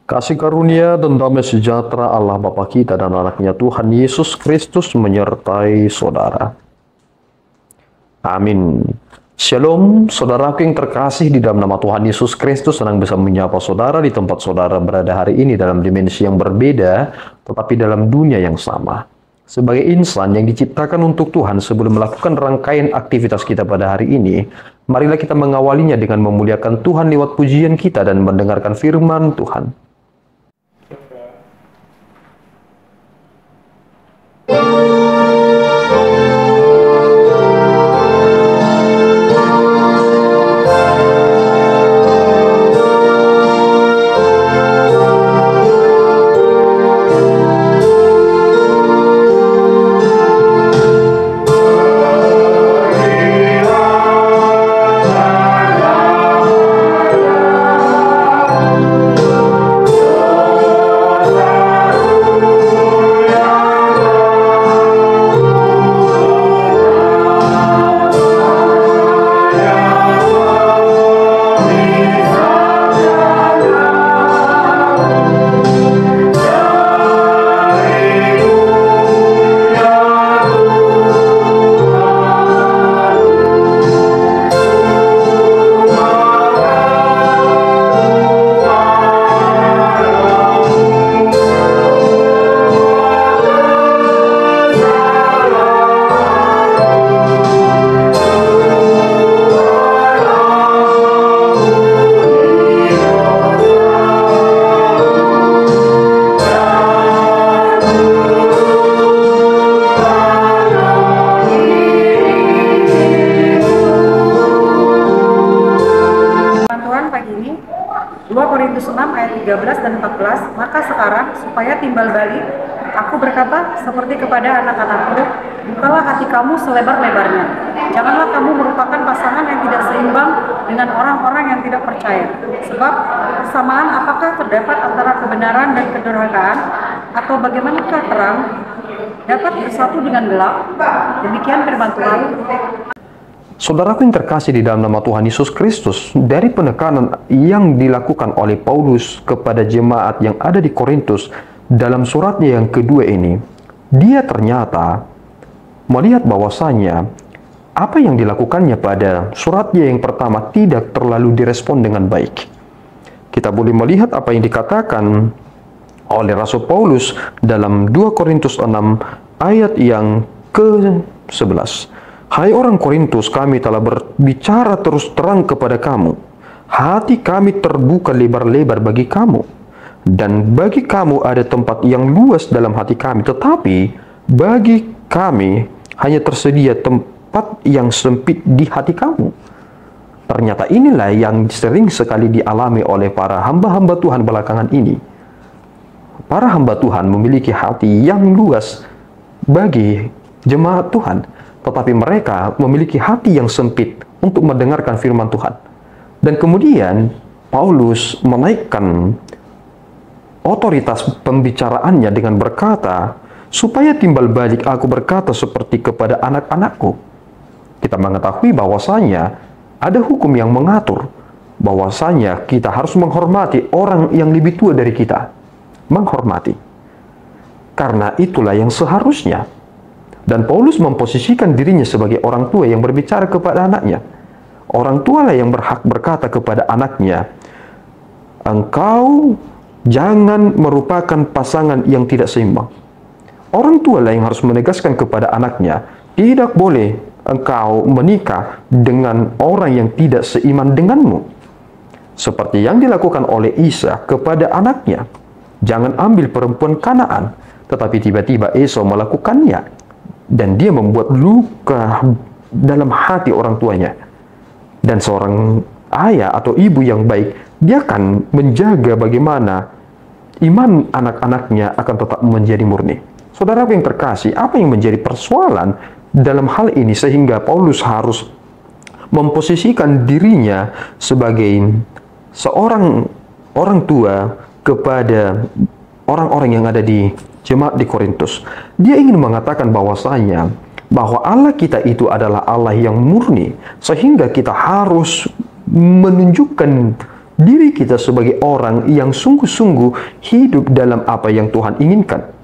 Kasih karunia dan damai sejahtera Allah Bapa kita dan anaknya Tuhan Yesus Kristus menyertai saudara. Amin. Shalom, saudaraku yang terkasih di dalam nama Tuhan Yesus Kristus. Senang bisa menyapa saudara di tempat saudara berada hari ini dalam dimensi yang berbeda, tetapi dalam dunia yang sama. Sebagai insan yang diciptakan untuk Tuhan, sebelum melakukan rangkaian aktivitas kita pada hari ini, marilah kita mengawalinya dengan memuliakan Tuhan lewat pujian kita dan mendengarkan firman Tuhan. Maka sekarang supaya timbal balik, aku berkata seperti kepada anak-anakku, bukalah hati kamu selebar-lebarnya. Janganlah kamu merupakan pasangan yang tidak seimbang dengan orang-orang yang tidak percaya. Sebab persamaan apakah terdapat antara kebenaran dan kedurhakaan, atau bagaimanakah terang dapat bersatu dengan gelap? Demikian firman Tuhan. Saudaraku yang terkasih di dalam nama Tuhan Yesus Kristus, dari penekanan yang dilakukan oleh Paulus kepada jemaat yang ada di Korintus dalam suratnya yang kedua ini, dia ternyata melihat bahwasanya apa yang dilakukannya pada suratnya yang pertama tidak terlalu direspon dengan baik. Kita boleh melihat apa yang dikatakan oleh Rasul Paulus dalam 2 Korintus 6 ayat yang ke-11. Hai orang Korintus, kami telah berbicara terus terang kepada kamu. Hati kami terbuka lebar-lebar bagi kamu. Dan bagi kamu ada tempat yang luas dalam hati kami. Tetapi bagi kami hanya tersedia tempat yang sempit di hati kamu. Ternyata inilah yang sering sekali dialami oleh para hamba-hamba Tuhan belakangan ini. Para hamba Tuhan memiliki hati yang luas bagi jemaat Tuhan, tetapi mereka memiliki hati yang sempit untuk mendengarkan firman Tuhan. Dan kemudian Paulus menaikkan otoritas pembicaraannya dengan berkata, supaya timbal balik aku berkata seperti kepada anak-anakku. Kita mengetahui bahwasanya ada hukum yang mengatur bahwasanya kita harus menghormati orang yang lebih tua dari kita. Menghormati. Karena itulah yang seharusnya. Dan Paulus memposisikan dirinya sebagai orang tua yang berbicara kepada anaknya. Orang tua lah yang berhak berkata kepada anaknya, engkau jangan merupakan pasangan yang tidak seimbang. Orang tua lah yang harus menegaskan kepada anaknya, tidak boleh engkau menikah dengan orang yang tidak seiman denganmu. Seperti yang dilakukan oleh Isa kepada anaknya. Jangan ambil perempuan Kanaan. Tetapi tiba-tiba Esau melakukannya. Dan dia membuat luka dalam hati orang tuanya. Dan seorang ayah atau ibu yang baik, dia akan menjaga bagaimana iman anak-anaknya akan tetap menjadi murni. Saudara yang terkasih, apa yang menjadi persoalan dalam hal ini sehingga Paulus harus memposisikan dirinya sebagai seorang orang tua kepada orang-orang yang ada di jemaat di Korintus. Dia ingin mengatakan bahwasanya bahwa Allah kita itu adalah Allah yang murni, sehingga kita harus menunjukkan diri kita sebagai orang yang sungguh-sungguh hidup dalam apa yang Tuhan inginkan.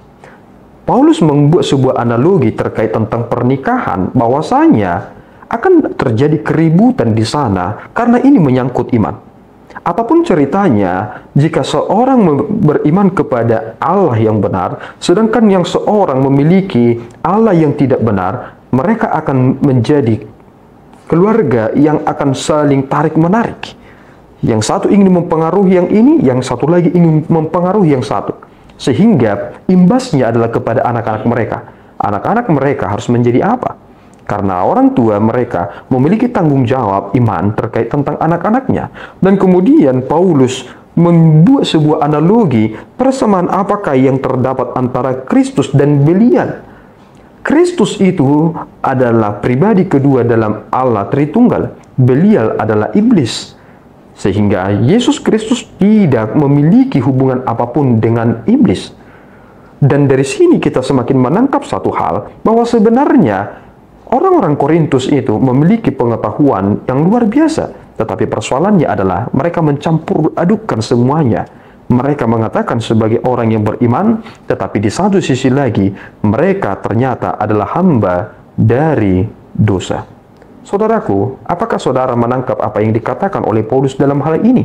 Paulus membuat sebuah analogi terkait tentang pernikahan, bahwasanya akan terjadi keributan di sana karena ini menyangkut iman. Apapun ceritanya, jika seorang beriman kepada Allah yang benar, sedangkan yang seorang memiliki Allah yang tidak benar, mereka akan menjadi keluarga yang akan saling tarik-menarik. Yang satu ingin mempengaruhi yang ini, yang satu lagi ingin mempengaruhi yang satu. Sehingga imbasnya adalah kepada anak-anak mereka. Anak-anak mereka harus menjadi apa? Karena orang tua mereka memiliki tanggung jawab iman terkait tentang anak-anaknya. Dan kemudian Paulus membuat sebuah analogi persamaan apakah yang terdapat antara Kristus dan Belial. Kristus itu adalah pribadi kedua dalam Allah Tritunggal. Belial adalah iblis. Sehingga Yesus Kristus tidak memiliki hubungan apapun dengan iblis. Dan dari sini kita semakin menangkap satu hal, bahwa sebenarnya orang-orang Korintus itu memiliki pengetahuan yang luar biasa. Tetapi persoalannya adalah mereka mencampur adukkan semuanya. Mereka mengatakan sebagai orang yang beriman, tetapi di satu sisi lagi mereka ternyata adalah hamba dari dosa. Saudaraku, apakah saudara menangkap apa yang dikatakan oleh Paulus dalam hal ini?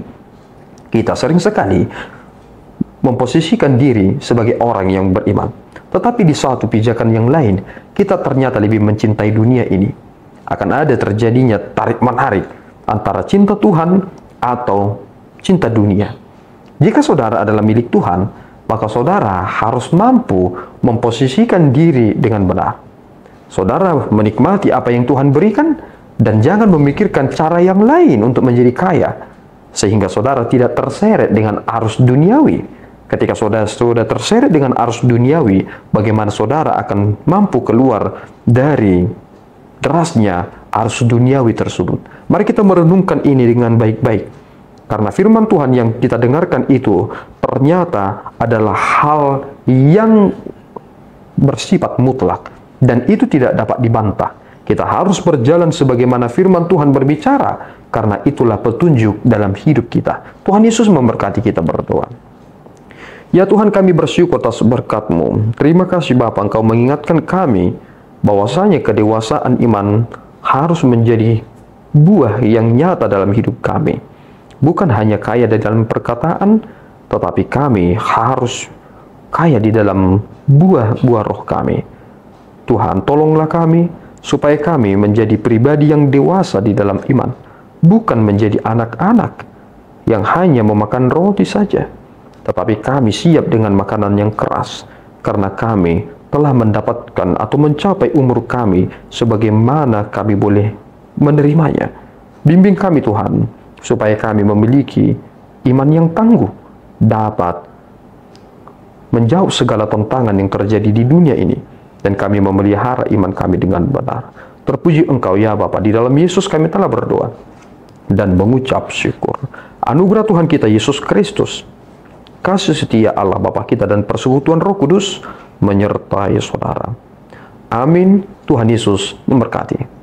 Kita sering sekali memposisikan diri sebagai orang yang beriman. Tetapi di suatu pijakan yang lain, kita ternyata lebih mencintai dunia ini. Akan ada terjadinya tarik-menarik antara cinta Tuhan atau cinta dunia. Jika saudara adalah milik Tuhan, maka saudara harus mampu memposisikan diri dengan benar. Saudara menikmati apa yang Tuhan berikan, dan jangan memikirkan cara yang lain untuk menjadi kaya, sehingga saudara tidak terseret dengan arus duniawi. Ketika saudara sudah terseret dengan arus duniawi, bagaimana saudara akan mampu keluar dari derasnya arus duniawi tersebut? Mari kita merenungkan ini dengan baik-baik, karena firman Tuhan yang kita dengarkan itu ternyata adalah hal yang bersifat mutlak, dan itu tidak dapat dibantah. Kita harus berjalan sebagaimana firman Tuhan berbicara, karena itulah petunjuk dalam hidup kita. Tuhan Yesus memberkati kita berdoa. Ya Tuhan, kami bersyukur atas berkat-Mu. Terima kasih Bapa, Engkau mengingatkan kami bahwasanya kedewasaan iman harus menjadi buah yang nyata dalam hidup kami. Bukan hanya kaya di dalam perkataan, tetapi kami harus kaya di dalam buah-buah roh kami. Tuhan, tolonglah kami supaya kami menjadi pribadi yang dewasa di dalam iman, bukan menjadi anak-anak yang hanya memakan roti saja, tetapi kami siap dengan makanan yang keras, karena kami telah mendapatkan atau mencapai umur kami sebagaimana kami boleh menerimanya. Bimbing kami Tuhan, supaya kami memiliki iman yang tangguh, dapat menjawab segala tantangan yang terjadi di dunia ini, dan kami memelihara iman kami dengan benar. Terpuji Engkau ya Bapa, di dalam Yesus kami telah berdoa dan mengucap syukur. Anugerah Tuhan kita Yesus Kristus, kasih setia Allah Bapa kita, dan persekutuan Roh Kudus menyertai saudara. Amin. Tuhan Yesus memberkati.